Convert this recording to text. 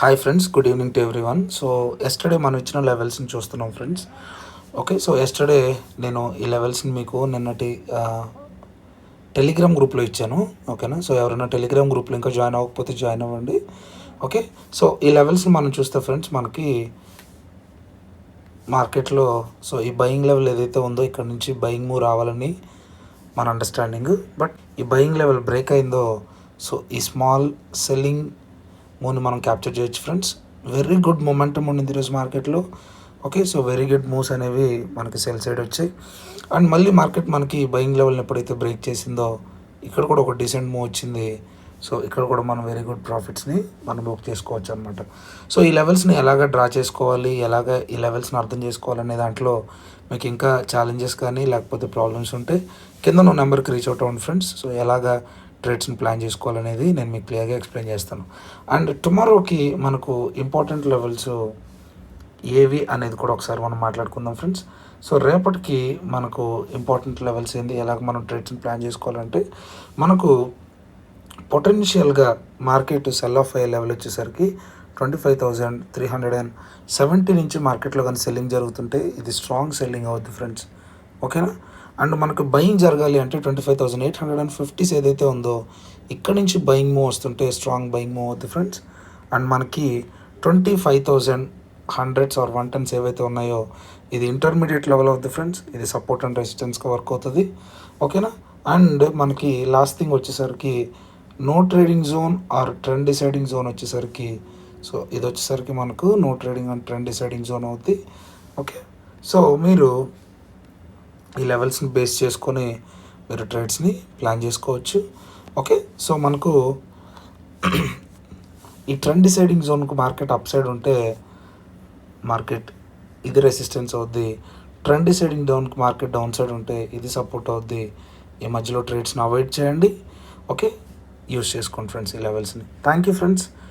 Hi friends, good evening to everyone. So yesterday మనం ఇచ్చిన లెవెల్స్ని చూస్తున్నాం ఫ్రెండ్స్. ఓకే, సో ఎస్టర్డే నేను ఈ లెవెల్స్ని మీకు నిన్నటి టెలిగ్రామ్ గ్రూప్లో ఇచ్చాను. ఓకేనా, సో ఎవరైనా టెలిగ్రామ్ గ్రూప్లో ఇంకా జాయిన్ అవ్వకపోతే జాయిన్ అవ్వండి. ఓకే, సో ఈ లెవెల్స్ని మనం చూస్తే ఫ్రెండ్స్, మనకి మార్కెట్లో సో ఈ బయింగ్ లెవెల్ ఏదైతే ఉందో ఇక్కడ నుంచి బయింగ్ మూవ్ రావాలని మన అండర్స్టాండింగ్. బట్ ఈ బయింగ్ లెవెల్ బ్రేక్ అయిందో సో ఈ స్మాల్ సెల్లింగ్ మూవ్ని మనం క్యాప్చర్ చేయొచ్చు ఫ్రెండ్స్. వెరీ గుడ్ మొమెంటమ్ ఉండింది ఈరోజు మార్కెట్లో. Okay, so very good moves అనేవి మనకి సెల్ సైడ్ వచ్చాయి. అండ్ మళ్ళీ మార్కెట్ మనకి బయింగ్ లెవెల్ని ఎప్పుడైతే బ్రేక్ చేసిందో ఇక్కడ కూడా ఒక డీసెంట్ మూవ్ వచ్చింది. సో ఇక్కడ కూడా మనం వెరీ గుడ్ ప్రాఫిట్స్ని మనం బుక్ చేసుకోవచ్చు అనమాట. సో ఈ లెవెల్స్ని ఎలాగ డ్రా చేసుకోవాలి, ఎలాగ ఈ లెవెల్స్ని అర్థం చేసుకోవాలనే దాంట్లో మీకు ఇంకా ఛాలెంజెస్ కానీ లేకపోతే ప్రాబ్లమ్స్ ఉంటే కింద నువ్వు నెంబర్కి రీచ్ అవుట్ అవ్వండి ఫ్రెండ్స్. సో ఎలాగ ట్రేడ్స్ని ప్లాన్ చేసుకోవాలనేది నేను మీకు క్లియర్గా ఎక్స్ప్లెయిన్ చేస్తాను. అండ్ టుమారోకి మనకు ఇంపార్టెంట్ లెవెల్స్ ఏవి అనేది కూడా ఒకసారి మనం మాట్లాడుకుందాం ఫ్రెండ్స్. సో రేపటికి మనకు ఇంపార్టెంట్ లెవెల్స్ ఏంది, ఎలాగ మనం ట్రేడ్స్ని ప్లాన్ చేసుకోవాలంటే మనకు పొటెన్షియల్గా మార్కెట్ సెల్ ఆఫ్ అయ్యే లెవెల్ వచ్చేసరికి 25,370 నుంచి మార్కెట్లో కానీ సెల్లింగ్ జరుగుతుంటే ఇది స్ట్రాంగ్ సెల్లింగ్ అవుద్ది ఫ్రెండ్స్. ఓకేనా, అండ్ మనకు బయింగ్ జరగాలి అంటే 25,850 ఏదైతే ఉందో ఇక్కడ నుంచి బయింగ్ మూవ్ వస్తుంటే స్ట్రాంగ్ బయింగ్ మూవ్ అవుతుంది ఫ్రెండ్స్. అండ్ మనకి 25,100 ఆర్ 110 ఏవైతే ఉన్నాయో ఇది ఇంటర్మీడియట్ లెవెల్ అవుతుంది ఫ్రెండ్స్. ఇది సపోర్ట్ అండ్ రెసిస్టెన్స్గా వర్క్ అవుతుంది. ఓకేనా, అండ్ మనకి లాస్ట్ థింగ్ వచ్చేసరికి no trading zone or trend deciding zone వచ్చేసరికి సో ఇది వచ్చేసరికి మనకు no trading and trend deciding zone అవుతుంది. ఓకే, సో మీరు ఈ లెవెల్స్ని బేస్ చేసుకొని మీరు ట్రేడ్స్ని ప్లాన్ చేసుకోవచ్చు. ఓకే, సో మనకు ఈ ట్రెండ్ డిసైడింగ్ జోన్కు మార్కెట్ అప్ సైడ్ ఉంటే మార్కెట్ ఇది రెసిస్టెన్స్ అవుద్ది. ట్రెండ్ డిసైడింగ్ డౌన్కి మార్కెట్ డౌన్ సైడ్ ఉంటే ఇది సపోర్ట్ అవుద్ది. ఈ మధ్యలో ట్రేడ్స్ని అవాయిడ్ చేయండి. ఓకే, యూస్ చేసుకోండి ఫ్రెండ్స్ ఈ లెవెల్స్ని. Thank you friends.